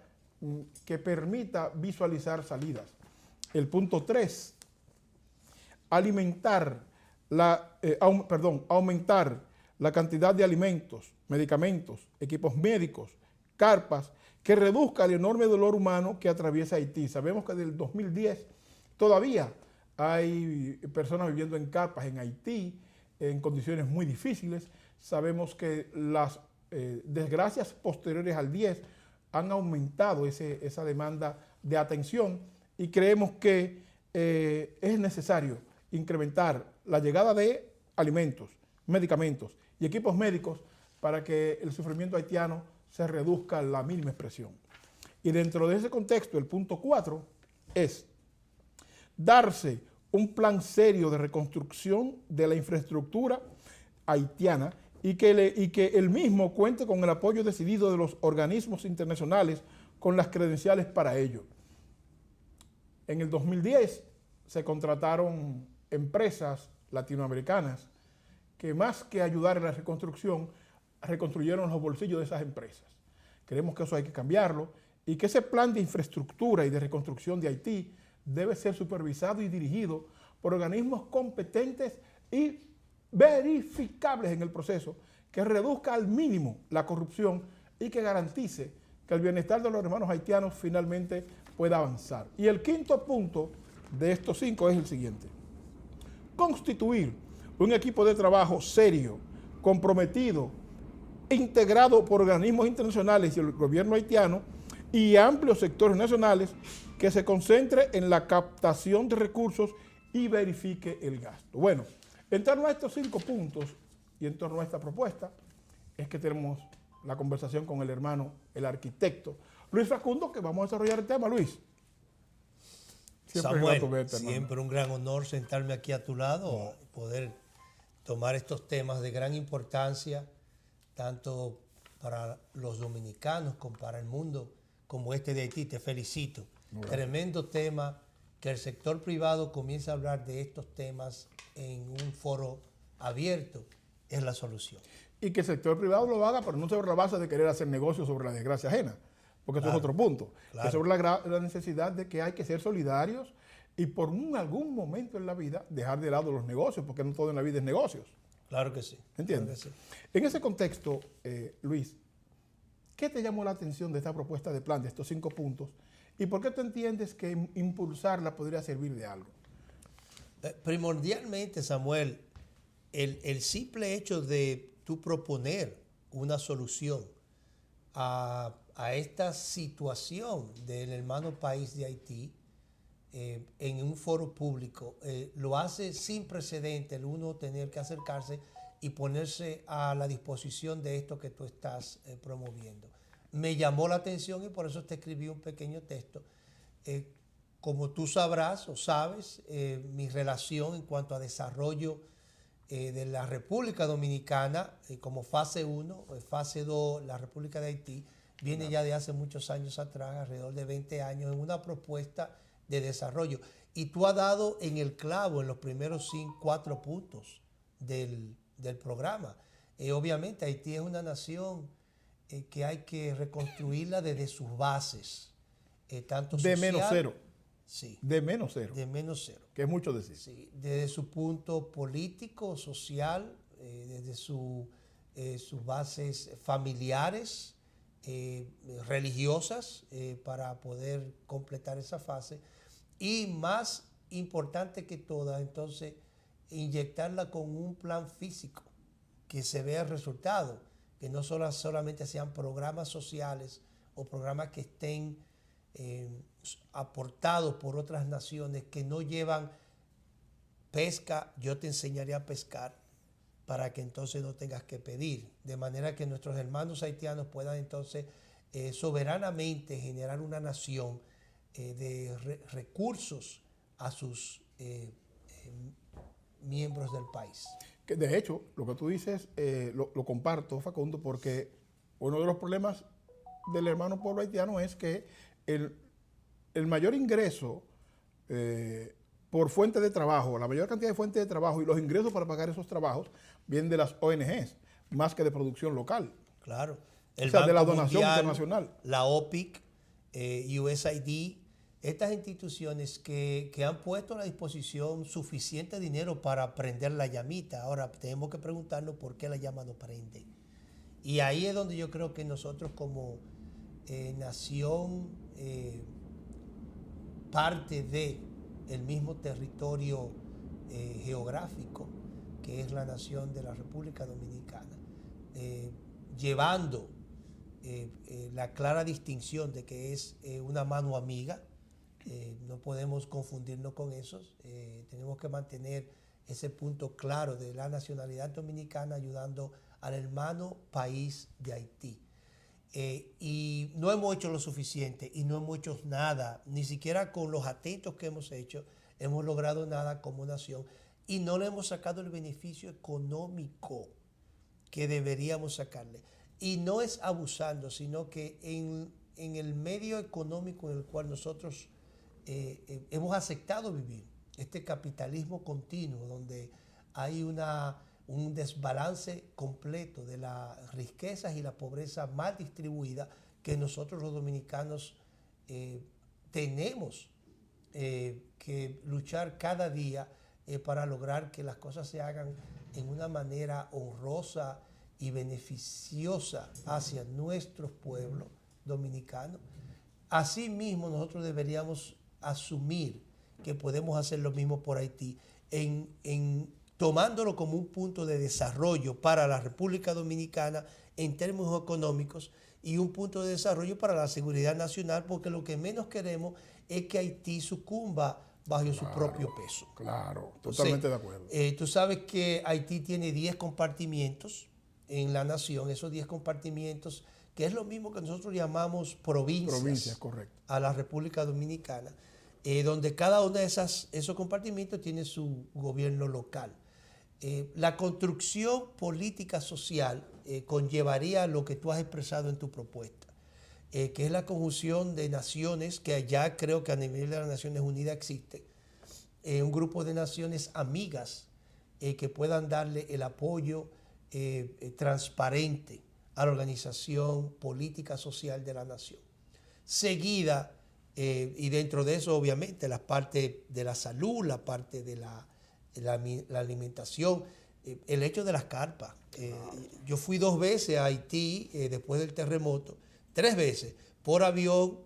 que permita visualizar salidas. El punto 3, aumentar la cantidad de alimentos, medicamentos, equipos médicos, carpas, que reduzca el enorme dolor humano que atraviesa Haití. Sabemos que desde el 2010 todavía hay personas viviendo en carpas en Haití, en condiciones muy difíciles. Sabemos que las desgracias posteriores al 10 han aumentado esa demanda de atención y creemos que es necesario incrementar la llegada de alimentos, medicamentos y equipos médicos para que el sufrimiento haitiano se reduzca a la mínima expresión. Y dentro de ese contexto, el punto 4 es darse un plan serio de reconstrucción de la infraestructura haitiana y que el mismo cuente con el apoyo decidido de los organismos internacionales con las credenciales para ello. En el 2010 se contrataron empresas latinoamericanas que más que ayudar en la reconstrucción, reconstruyeron los bolsillos de esas empresas. Creemos que eso hay que cambiarlo y que ese plan de infraestructura y de reconstrucción de Haití debe ser supervisado y dirigido por organismos competentes y verificables en el proceso, que reduzca al mínimo la corrupción y que garantice que el bienestar de los hermanos haitianos finalmente pueda avanzar. Y el quinto punto de estos 5 es el siguiente: constituir un equipo de trabajo serio, comprometido, integrado por organismos internacionales y el gobierno haitiano y amplios sectores nacionales, que se concentre en la captación de recursos y verifique el gasto. Bueno, en torno a estos 5 puntos y en torno a esta propuesta es que tenemos la conversación con el hermano, el arquitecto Luis Facundo, que vamos a desarrollar el tema. Luis. Samuel, es grato verte, siempre un gran honor sentarme aquí a tu lado y poder tomar estos temas de gran importancia, tanto para los dominicanos como para el mundo, como este de Haití. Te felicito. Bueno. Tremendo tema, que el sector privado comience a hablar de estos temas en un foro abierto, es la solución. Y que el sector privado lo haga, pero no sobre la base de querer hacer negocios sobre la desgracia ajena, porque eso es otro punto. Claro. Es sobre la necesidad de que hay que ser solidarios y por algún momento en la vida dejar de lado los negocios, porque no todo en la vida es negocios. Claro que sí. ¿Entiendes? Claro que sí. En ese contexto, Luis, ¿qué te llamó la atención de esta propuesta de plan, de estos 5 puntos? ¿Y por qué tú entiendes que impulsarla podría servir de algo? Primordialmente, Samuel, el simple hecho de tú proponer una solución a esta situación del hermano país de Haití en un foro público, lo hace sin precedente el uno tener que acercarse y ponerse a la disposición de esto que tú estás promoviendo. Me llamó la atención y por eso te escribí un pequeño texto. Como tú sabrás o sabes, mi relación en cuanto a desarrollo de la República Dominicana, como fase 1, fase 2, la República de Haití, viene ya de hace muchos años atrás, alrededor de 20 años, en una propuesta de desarrollo. Y tú has dado en el clavo en los primeros 4 puntos del programa. Obviamente Haití es una nación que hay que reconstruirla desde sus bases, tanto social, de menos cero. Sí. De menos cero. De menos cero. Que es mucho decir. Sí, desde su punto político, social, desde sus bases familiares, religiosas, para poder completar esa fase. Y más importante que todas, entonces, inyectarla con un plan físico, que se vea el resultado, que no solamente sean programas sociales o programas que estén aportados por otras naciones que no llevan pesca, yo te enseñaré a pescar para que entonces no tengas que pedir, de manera que nuestros hermanos haitianos puedan entonces soberanamente generar una nación de recursos a sus miembros del país. Que de hecho, lo que tú dices lo comparto, Facundo, porque uno de los problemas del hermano pueblo haitiano es que el mayor ingreso por fuente de trabajo, la mayor cantidad de fuentes de trabajo y los ingresos para pagar esos trabajos vienen de las ONGs, más que de producción local. Claro. O sea, de la donación internacional. La OPIC, USAID, estas instituciones que han puesto a la disposición suficiente dinero para prender la llamita. Ahora tenemos que preguntarnos por qué la llama no prende. Y ahí es donde yo creo que nosotros como nación, parte del mismo territorio geográfico que es la nación de la República Dominicana, llevando la clara distinción de que es una mano amiga. No podemos confundirnos con eso. Tenemos que mantener ese punto claro de la nacionalidad dominicana ayudando al hermano país de Haití. Y no hemos hecho lo suficiente y no hemos hecho nada, ni siquiera con los atentos que hemos hecho, hemos logrado nada como nación y no le hemos sacado el beneficio económico que deberíamos sacarle. Y no es abusando, sino que en el medio económico en el cual nosotros hemos aceptado vivir, este capitalismo continuo donde hay un desbalance completo de las riquezas y la pobreza mal distribuida que nosotros los dominicanos tenemos que luchar cada día para lograr que las cosas se hagan en una manera honrosa y beneficiosa hacia nuestros pueblos dominicanos. Asimismo, nosotros deberíamos asumir que podemos hacer lo mismo por Haití, tomándolo como un punto de desarrollo para la República Dominicana en términos económicos y un punto de desarrollo para la seguridad nacional, porque lo que menos queremos es que Haití sucumba bajo su propio peso. Claro, totalmente de acuerdo. Tú sabes que Haití tiene 10 compartimientos en la nación, esos 10 compartimientos, que es lo mismo que nosotros llamamos provincias Correcto. a la República Dominicana, donde cada uno de esos compartimientos tiene su gobierno local. La construcción política social conllevaría lo que tú has expresado en tu propuesta, que es la conjunción de naciones que ya creo que a nivel de las Naciones Unidas existe, un grupo de naciones amigas que puedan darle el apoyo transparente a la organización política social de la nación. Seguida, y dentro de eso obviamente la parte de la salud, la parte de la alimentación, el hecho de las carpas. Yo fui 2 veces a Haití después del terremoto, 3 veces, por avión,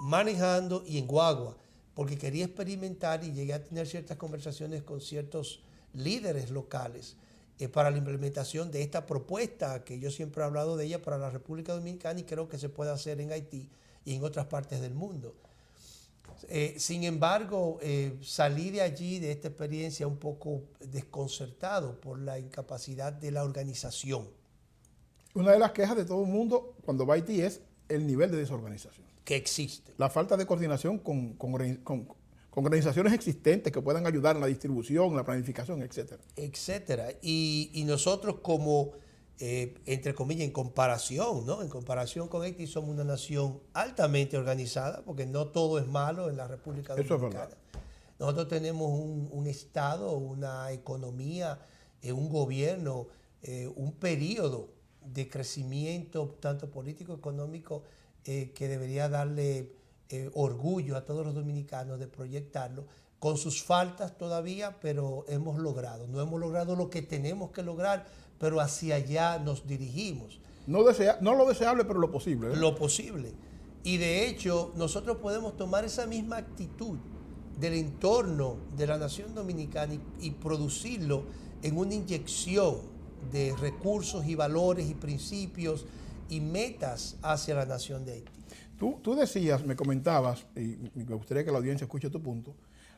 manejando y en guagua, porque quería experimentar y llegué a tener ciertas conversaciones con ciertos líderes locales para la implementación de esta propuesta que yo siempre he hablado de ella para la República Dominicana y creo que se puede hacer en Haití y en otras partes del mundo. Sin embargo, salí de allí, de esta experiencia, un poco desconcertado por la incapacidad de la organización. Una de las quejas de todo el mundo cuando va a Haití es el nivel de desorganización. Que existe. La falta de coordinación con organizaciones existentes que puedan ayudar en la distribución, en la planificación, etcétera. Etcétera. Y nosotros como, entre comillas, en comparación, ¿no? En comparación con Haití somos una nación altamente organizada, porque no todo es malo en la República Dominicana. Eso es verdad. Nosotros tenemos un Estado, una economía, un gobierno, un periodo de crecimiento, tanto político, económico, que debería darle orgullo a todos los dominicanos de proyectarlo, con sus faltas todavía, pero hemos logrado. No hemos logrado lo que tenemos que lograr, pero hacia allá nos dirigimos. No lo deseable, pero lo posible. ¿Eh? Lo posible. Y de hecho, nosotros podemos tomar esa misma actitud del entorno de la nación dominicana y producirlo en una inyección de recursos y valores y principios y metas hacia la nación de Haití. Tú decías, me comentabas, y me gustaría que la audiencia escuche tu punto,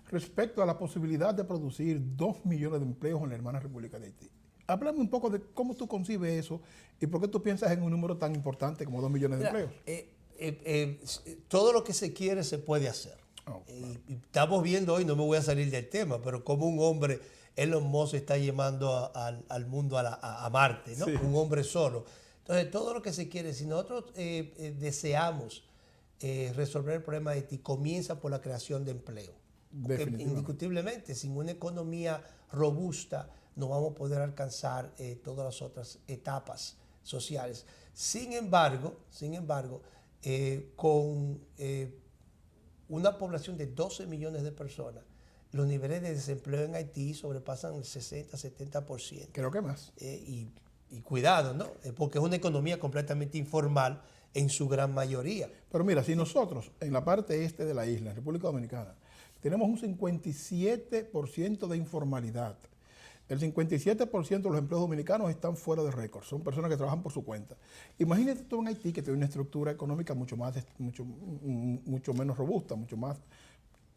respecto a la posibilidad de producir 2 millones de empleos en la hermana República de Haití. Háblame un poco de cómo tú concibes eso y por qué tú piensas en un número tan importante como 2 millones de empleos. Todo lo que se quiere se puede hacer. Claro. Y estamos viendo hoy, no me voy a salir del tema, pero como un hombre, Elon Musk está llevando al mundo a Marte, ¿no? Sí. Un hombre solo. Entonces, todo lo que se quiere, si nosotros deseamos resolver el problema de Haití, comienza por la creación de empleo. Porque indiscutiblemente, sin una economía robusta, no vamos a poder alcanzar todas las otras etapas sociales. Sin embargo, con una población de 12 millones de personas, los niveles de desempleo en Haití sobrepasan el 60-70%. Creo que más. Y cuidado, ¿no? Porque es una economía completamente informal en su gran mayoría. Pero mira, si nosotros en la parte este de la isla, en República Dominicana, tenemos un 57% de informalidad. El 57% de los empleos dominicanos están fuera de récord. Son personas que trabajan por su cuenta. Imagínate tú en Haití, que tiene una estructura económica mucho menos robusta, mucho más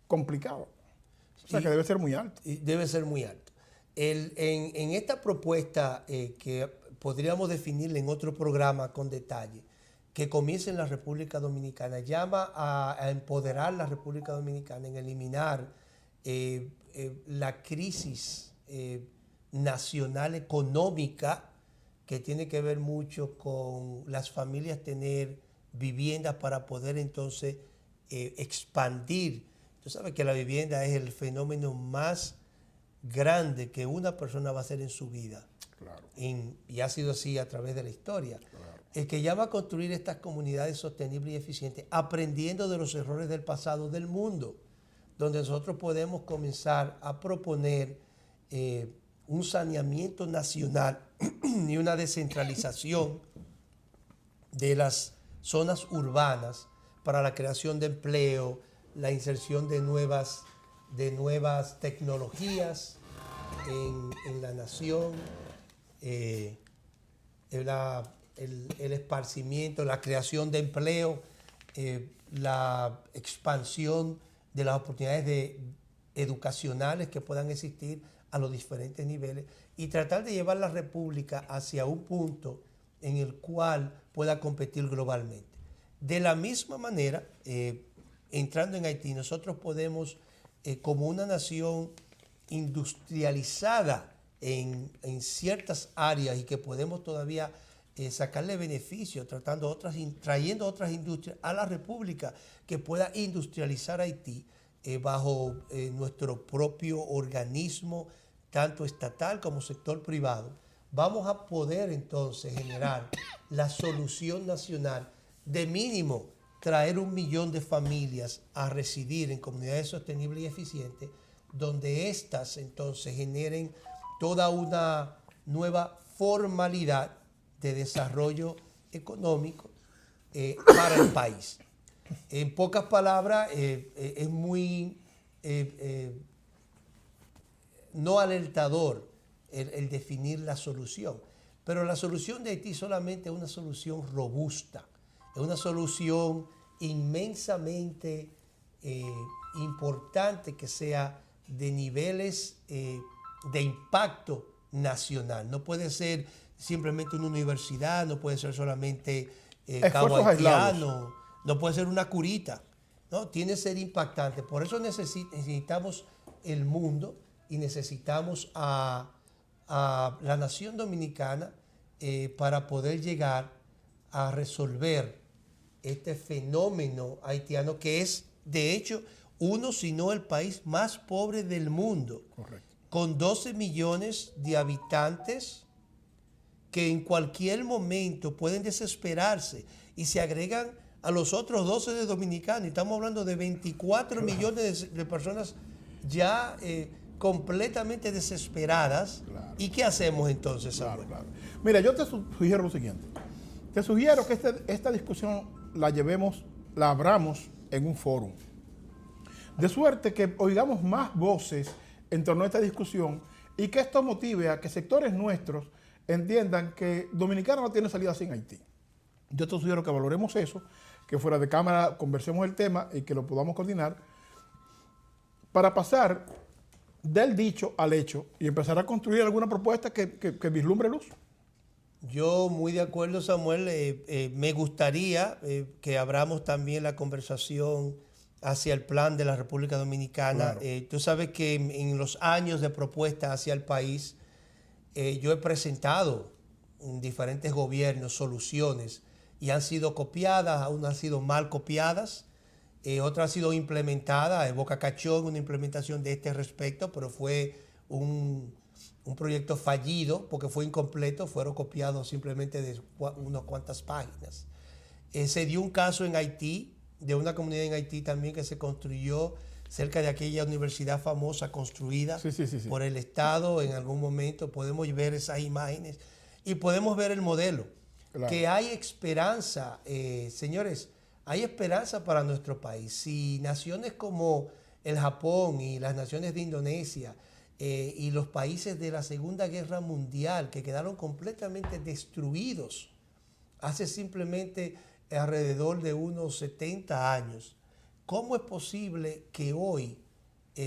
complicada. O sea, que debe ser muy alto. Debe ser muy alto. En esta propuesta, que podríamos definirla en otro programa con detalle, que comience en la República Dominicana, llama a empoderar la República Dominicana, en eliminar la crisis nacional económica, que tiene que ver mucho con las familias tener viviendas para poder entonces expandir. Tú sabes que la vivienda es el fenómeno más grande que una persona va a hacer en su vida. Claro. Y ha sido así a través de la historia. Claro. El que llama a construir estas comunidades sostenibles y eficientes, aprendiendo de los errores del pasado del mundo, donde nosotros podemos comenzar a proponer un saneamiento nacional y una descentralización de las zonas urbanas para la creación de empleo, la inserción de nuevas tecnologías en la nación, el esparcimiento, la creación de empleo, la expansión de las oportunidades educacionales que puedan existir a los diferentes niveles y tratar de llevar la República hacia un punto en el cual pueda competir globalmente. De la misma manera, entrando en Haití, nosotros podemos, como una nación industrializada en ciertas áreas y que podemos todavía sacarle beneficio, trayendo otras industrias a la República que pueda industrializar Haití bajo nuestro propio organismo, tanto estatal como sector privado, vamos a poder entonces generar la solución nacional de mínimo traer 1 millón de familias a residir en comunidades sostenibles y eficientes, donde éstas entonces generen toda una nueva formalidad de desarrollo económico para el país. En pocas palabras, es muy no alentador el definir la solución, pero la solución de Haití solamente es una solución robusta, es una solución inmensamente importante que sea de niveles de impacto nacional. No puede ser simplemente una universidad, no puede ser solamente Cabo Haitiano, no puede ser una curita, ¿no? Tiene que ser impactante. Por eso necesitamos el mundo y necesitamos a la nación dominicana para poder llegar a resolver este fenómeno haitiano que es, de hecho, uno, si no el país más pobre del mundo. Correcto. Con 12 millones de habitantes que en cualquier momento pueden desesperarse y se agregan a los otros 12 de dominicanos. Estamos hablando de 24 millones de personas ya completamente desesperadas. Claro. ¿Y qué hacemos entonces, Samuel? Claro. Mira, yo te sugiero lo siguiente. Te sugiero que esta discusión la abramos en un foro. De suerte que oigamos más voces en torno a esta discusión y que esto motive a que sectores nuestros entiendan que Dominicana no tiene salida sin Haití. Yo te sugiero que valoremos eso, que fuera de cámara conversemos el tema y que lo podamos coordinar para pasar del dicho al hecho y empezar a construir alguna propuesta que vislumbre luz. Yo muy de acuerdo, Samuel. Me gustaría que abramos también la conversación hacia el plan de la República Dominicana. Claro. Tú sabes que en los años de propuesta hacia el país, yo he presentado en diferentes gobiernos soluciones y han sido copiadas, aún han sido mal copiadas, otras han sido implementadas. Boca Cachón, una implementación de este respecto, pero fue un proyecto fallido porque fue incompleto, fueron copiados simplemente de unas cuantas páginas. Se dio un caso en Haití, de una comunidad en Haití también que se construyó cerca de aquella universidad famosa construida por el Estado en algún momento. Podemos ver esas imágenes y podemos ver el modelo. Claro. Que hay esperanza, señores, hay esperanza para nuestro país. Si naciones como el Japón y las naciones de Indonesia y los países de la Segunda Guerra Mundial que quedaron completamente destruidos hace simplemente alrededor de unos 70 años, ¿cómo es posible que hoy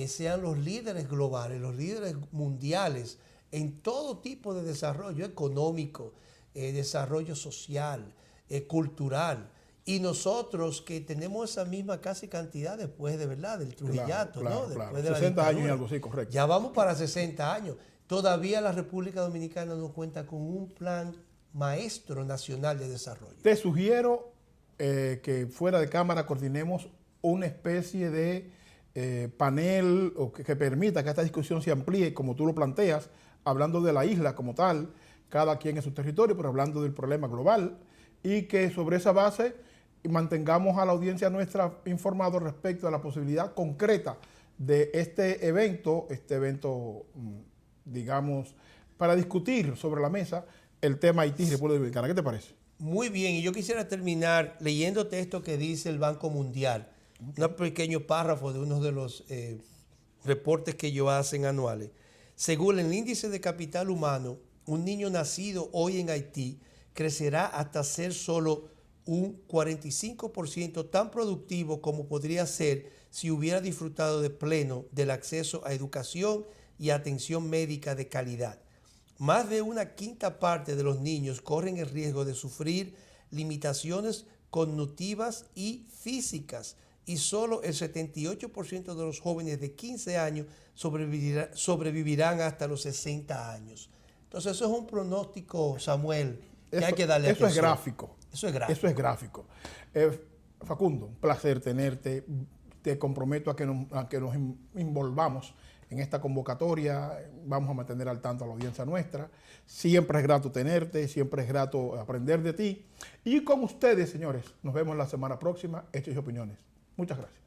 sean los líderes globales, los líderes mundiales en todo tipo de desarrollo económico, desarrollo social, cultural? Y nosotros que tenemos esa misma casi cantidad después de verdad del Trujillato, claro, ¿no? Después claro. de la 60 años y dictadura. algo así, correcto. Ya vamos para 60 años. Todavía la República Dominicana no cuenta con un plan maestro nacional de desarrollo. Te sugiero que fuera de cámara coordinemos una especie de panel o que permita que esta discusión se amplíe como tú lo planteas, hablando de la isla como tal, cada quien en su territorio, pero hablando del problema global, y que sobre esa base mantengamos a la audiencia nuestra informada respecto a la posibilidad concreta de este evento, digamos, para discutir sobre la mesa el tema Haití y República Dominicana. ¿Qué te parece? Muy bien, y yo quisiera terminar leyéndote esto que dice el Banco Mundial, un pequeño párrafo de uno de los reportes que ellos hacen anuales. Según el índice de capital humano, un niño nacido hoy en Haití crecerá hasta ser solo un 45% tan productivo como podría ser si hubiera disfrutado de pleno del acceso a educación y atención médica de calidad. Más de una quinta parte de los niños corren el riesgo de sufrir limitaciones cognitivas y físicas, y solo el 78% de los jóvenes de 15 años sobrevivirán hasta los 60 años. Entonces eso es un pronóstico, Samuel, que hay que darle atención. Eso es gráfico. Eso es gráfico. Eso es gráfico. Facundo, un placer tenerte. Te comprometo a que nos envolvamos en esta convocatoria. Vamos a mantener al tanto a la audiencia nuestra. Siempre es grato tenerte, siempre es grato aprender de ti. Y con ustedes, señores, nos vemos la semana próxima. Hechos y Opiniones. Muchas gracias.